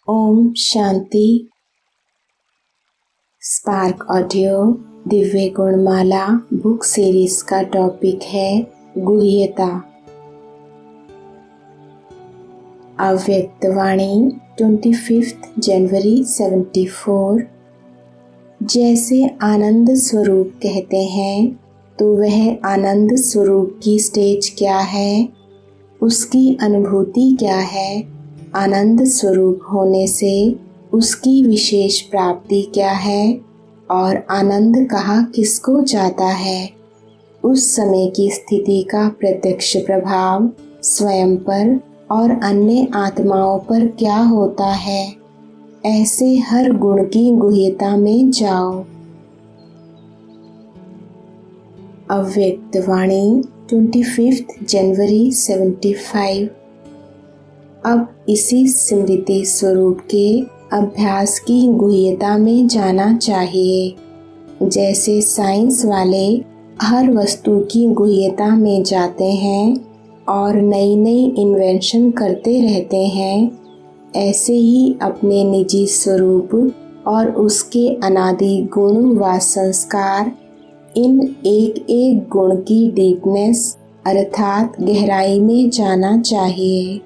Om Shanti. Spark audio Divya Gunmala book series का topic है गुह्यता। अव्यक्तवाणी 25 जनवरी 74। जैसे आनंद स्वरूप कहते हैं तो वह आनंद स्वरूप की स्टेज क्या है, उसकी अनुभूति क्या है, आनंद स्वरूप होने से उसकी विशेष प्राप्ति क्या है और आनंद कहाँ किसको जाता है, उस समय की स्थिति का प्रत्यक्ष प्रभाव स्वयं पर और अन्य आत्माओं पर क्या होता है, ऐसे हर गुण की गुह्यता में जाओ। अव्यक्तवाणी 25 जनवरी 75। अब इसी स्मृति स्वरूप के अभ्यास की गुह्यता में जाना चाहिए। जैसे साइंस वाले हर वस्तु की गुह्यता में जाते हैं और नई नई इन्वेंशन करते रहते हैं, ऐसे ही अपने निजी स्वरूप और उसके अनादि गुण व संस्कार, इन एक एक गुण की डीपनेस अर्थात गहराई में जाना चाहिए।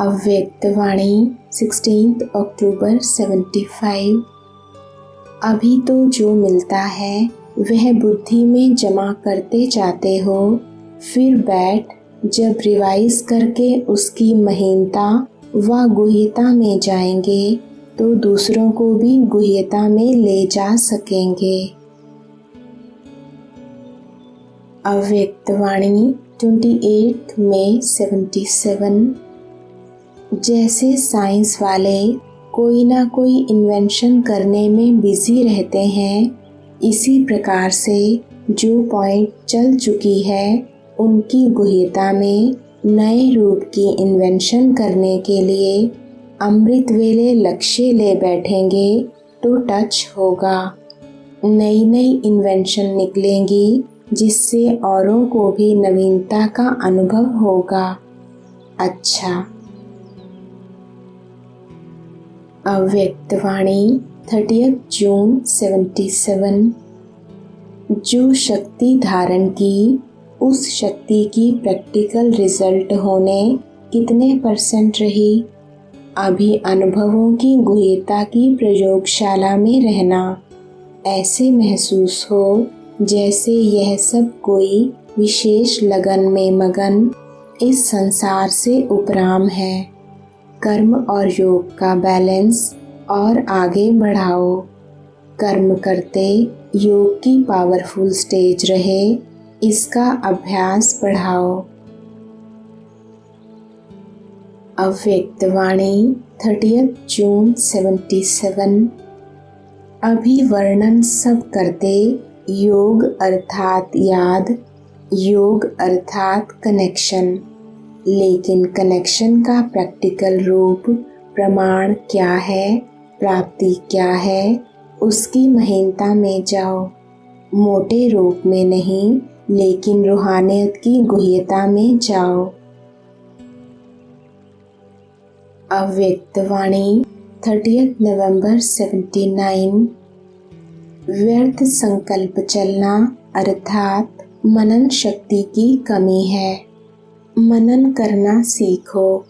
अव्यक्तवाणी 16 अक्टूबर 75। अभी तो जो मिलता है वह बुद्धि में जमा करते जाते हो, फिर बैठ जब रिवाइज करके उसकी महीनता व गुह्यता में जाएंगे तो दूसरों को भी गुह्यता में ले जा सकेंगे। अव्यक्तवाणी 28 मई 77। जैसे साइंस वाले कोई ना कोई इन्वेंशन करने में बिजी रहते हैं, इसी प्रकार से जो पॉइंट चल चुकी है उनकी गुह्यता में नए रूप की इन्वेंशन करने के लिए अमृत वेले लक्ष्य ले बैठेंगे तो टच होगा। नई नई इन्वेंशन निकलेंगी जिससे औरों को भी नवीनता का अनुभव होगा। अच्छा। अव्यक्तवाणी 30 जून 77। जो शक्ति धारण की, उस शक्ति की प्रैक्टिकल रिजल्ट होने कितने % रही। अभी अनुभवों की गुह्यता की प्रयोगशाला में रहना, ऐसे महसूस हो जैसे यह सब कोई विशेष लगन में मगन इस संसार से उपराम है। कर्म और योग का बैलेंस और आगे बढ़ाओ। कर्म करते योग की पावरफुल स्टेज रहे, इसका अभ्यास बढ़ाओ। अव्यक्तवाणी 30 जून 77। अभी वर्णन सब करते योग अर्थात याद, योग अर्थात कनेक्शन, लेकिन कनेक्शन का प्रैक्टिकल रूप प्रमाण क्या है, प्राप्ति क्या है, उसकी महीनता में जाओ। मोटे रूप में नहीं लेकिन रूहानियत की गुह्यता में जाओ। अव्यक्तवाणी 30 नवंबर 79। व्यर्थ संकल्प चलना अर्थात मनन शक्ति की कमी है। मनन करना सीखो,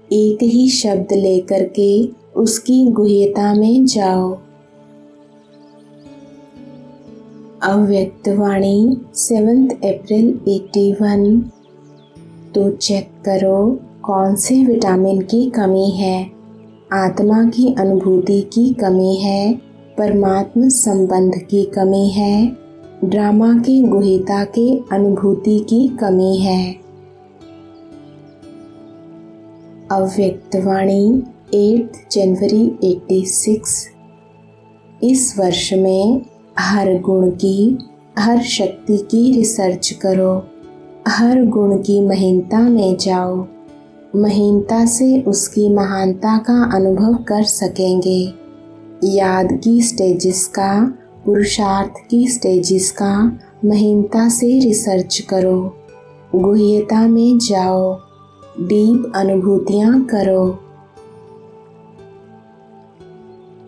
एक ही शब्द लेकर के उसकी गुह्यता में जाओ। अव्यक्तवाणी 7 अप्रैल 81। तो चेक करो कौन से विटामिन की कमी है। आत्मा की अनुभूति की कमी है, परमात्मा संबंध की कमी है, ड्रामा की गुह्यता के अनुभूति की कमी है। अव्यक्तवाणी 8 जनवरी 86। इस वर्ष में हर गुण की, हर शक्ति की रिसर्च करो, हर गुण की महीनता में जाओ। महीनता से उसकी महानता का अनुभव कर सकेंगे। याद की स्टेजेस का, पुरुषार्थ की स्टेजेस का महीनता से रिसर्च करो, गुह्यता में जाओ। डीप अनुभूतियाँ करो।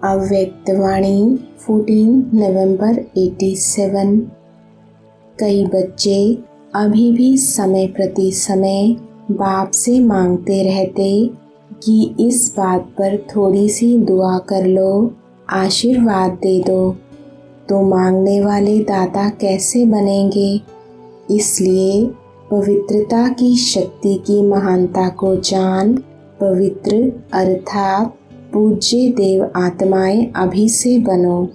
अव्यक्तवाणी 14 नवंबर 87। कई बच्चे अभी भी समय प्रति समय बाप से मांगते रहते कि इस बात पर थोड़ी सी दुआ कर लो, आशीर्वाद दे दो। तो मांगने वाले दाता कैसे बनेंगे? इसलिए पवित्रता की शक्ति की महानता को जान पवित्र अर्थात पूज्य देव आत्माएं अभी से बनो।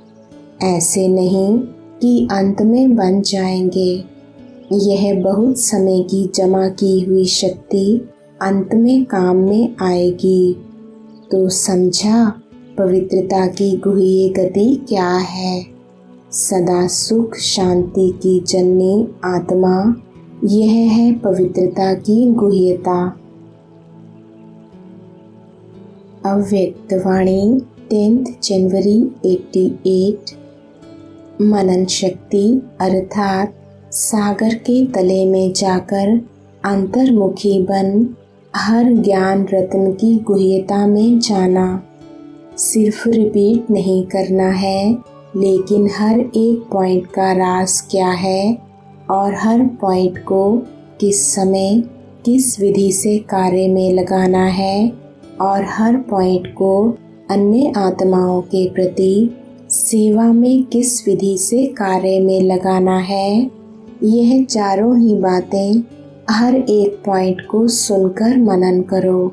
ऐसे नहीं कि अंत में बन जाएंगे। यह बहुत समय की जमा की हुई शक्ति अंत में काम में आएगी। तो समझा पवित्रता की गुह्य गति क्या है? सदा सुख शांति की जननी आत्मा, यह है पवित्रता की गुह्यता। अव्यक्तवाणी 10 जनवरी 88। मनन शक्ति अर्थात सागर के तले में जाकर अंतर्मुखी बन हर ज्ञान रत्न की गुह्यता में जाना। सिर्फ रिपीट नहीं करना है, लेकिन हर एक पॉइंट का राज क्या है और हर पॉइंट को किस समय किस विधि से कार्य में लगाना है और हर पॉइंट को अन्य आत्माओं के प्रति सेवा में किस विधि से कार्य में लगाना है। यह चारों ही बातें हर एक पॉइंट को सुनकर मनन करो।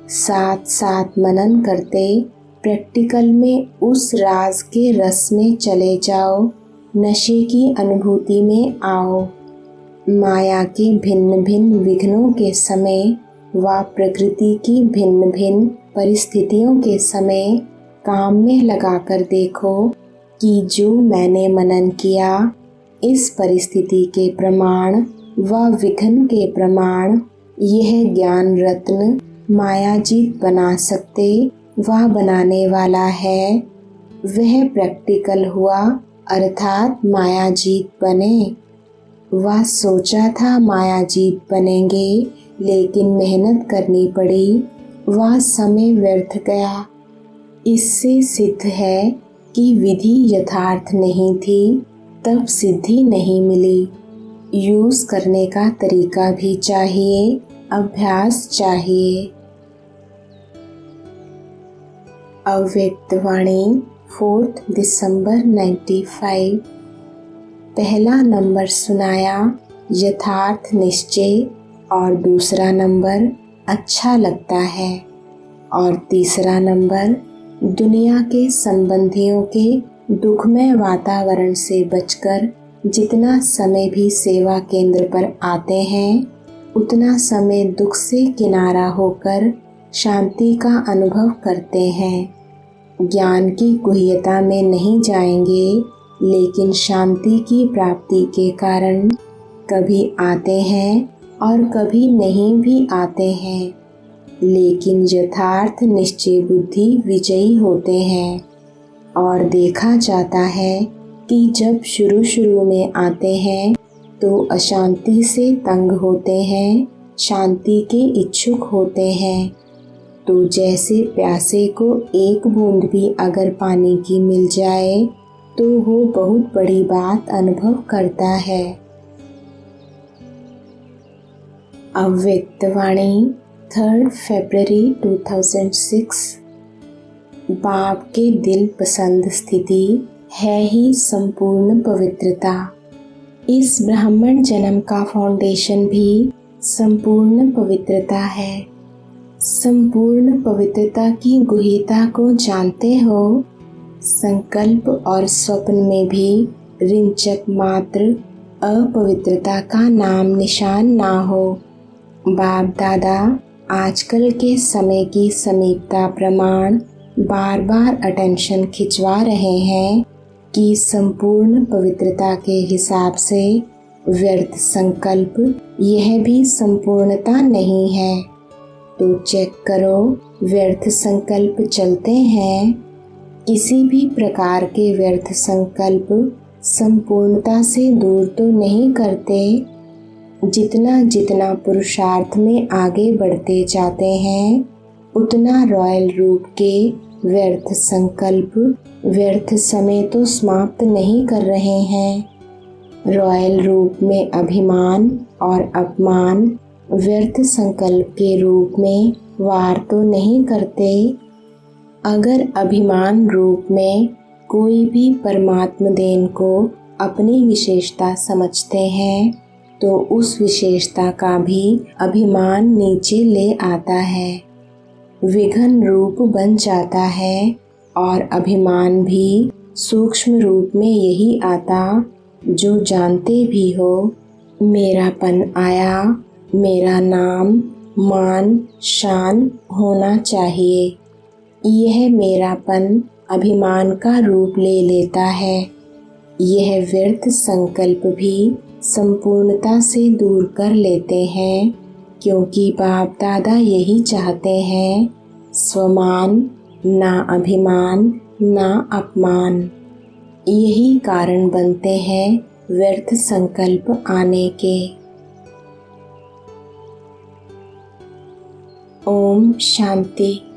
साथ साथ मनन करते प्रैक्टिकल में उस राज के रस में चले जाओ, नशे की अनुभूति में आओ। माया के भिन्न भिन्न विघ्नों के समय व प्रकृति की भिन्न भिन्न परिस्थितियों के समय काम में लगाकर देखो कि जो मैंने मनन किया, इस परिस्थिति के प्रमाण व विघ्न के प्रमाण यह ज्ञान रत्न मायाजीत बना सकते व बनाने वाला है, वह प्रैक्टिकल हुआ अर्थात मायाजीत बने। वह सोचा था मायाजीत बनेंगे, लेकिन मेहनत करनी पड़ी, वह समय व्यर्थ गया। इससे सिद्ध है कि विधि यथार्थ नहीं थी, तब सिद्धि नहीं मिली। यूज़ करने का तरीका भी चाहिए, अभ्यास चाहिए। अव्यक्तवाणी 4 दिसंबर 95। पहला नंबर सुनाया यथार्थ निश्चय और दूसरा नंबर अच्छा लगता है और तीसरा नंबर दुनिया के संबंधियों के दुखमय वातावरण से बचकर जितना समय भी सेवा केंद्र पर आते हैं, उतना समय दुख से किनारा होकर शांति का अनुभव करते हैं। ज्ञान की गुह्यता में नहीं जाएंगे, लेकिन शांति की प्राप्ति के कारण कभी आते हैं और कभी नहीं भी आते हैं, लेकिन यथार्थ निश्चय बुद्धि विजयी होते हैं। और देखा जाता है कि जब शुरू में आते हैं तो अशांति से तंग होते हैं, शांति के इच्छुक होते हैं। तो जैसे प्यासे को एक बूंद भी अगर पानी की मिल जाए तो वो बहुत बड़ी बात अनुभव करता है। अव्यक्तवाणी 3 फरवरी 2006। बाप के दिल पसंद स्थिति है ही संपूर्ण पवित्रता। इस ब्राह्मण जन्म का फाउंडेशन भी संपूर्ण पवित्रता है। संपूर्ण पवित्रता की गुह्यता को जानते हो। संकल्प और स्वप्न में भी रिंचक मात्र अपवित्रता का नाम निशान ना हो। बाप दादा आजकल के समय की समीपता प्रमाण बार बार अटेंशन खिंचवा रहे हैं कि संपूर्ण पवित्रता के हिसाब से व्यर्थ संकल्प यह भी संपूर्णता नहीं है। तो चेक करो, व्यर्थ संकल्प चलते हैं। किसी भी प्रकार के व्यर्थ संकल्प संपूर्णता से दूर तो नहीं करते। जितना जितना पुरुषार्थ में आगे बढ़ते जाते हैं, उतना रॉयल रूप के व्यर्थ संकल्प, व्यर्थ समय तो समाप्त नहीं कर रहे हैं। रॉयल रूप में अभिमान और अपमान व्यर्थ संकल्प के रूप में वार तो नहीं करते। अगर अभिमान रूप में कोई भी परमात्म देन को अपनी विशेषता समझते हैं, तो उस विशेषता का भी अभिमान नीचे ले आता है, विघन रूप बन जाता है। और अभिमान भी सूक्ष्म रूप में यही आता जो जानते भी हो मेरापन आया, मेरा नाम मान शान होना चाहिए। यह मेरापन अभिमान का रूप ले लेता है। यह व्यर्थ संकल्प भी संपूर्णता से दूर कर लेते हैं, क्योंकि बाप दादा यही चाहते हैं, स्वमान, ना अभिमान ना अपमान। यही कारण बनते हैं व्यर्थ संकल्प आने के। ओम शांति।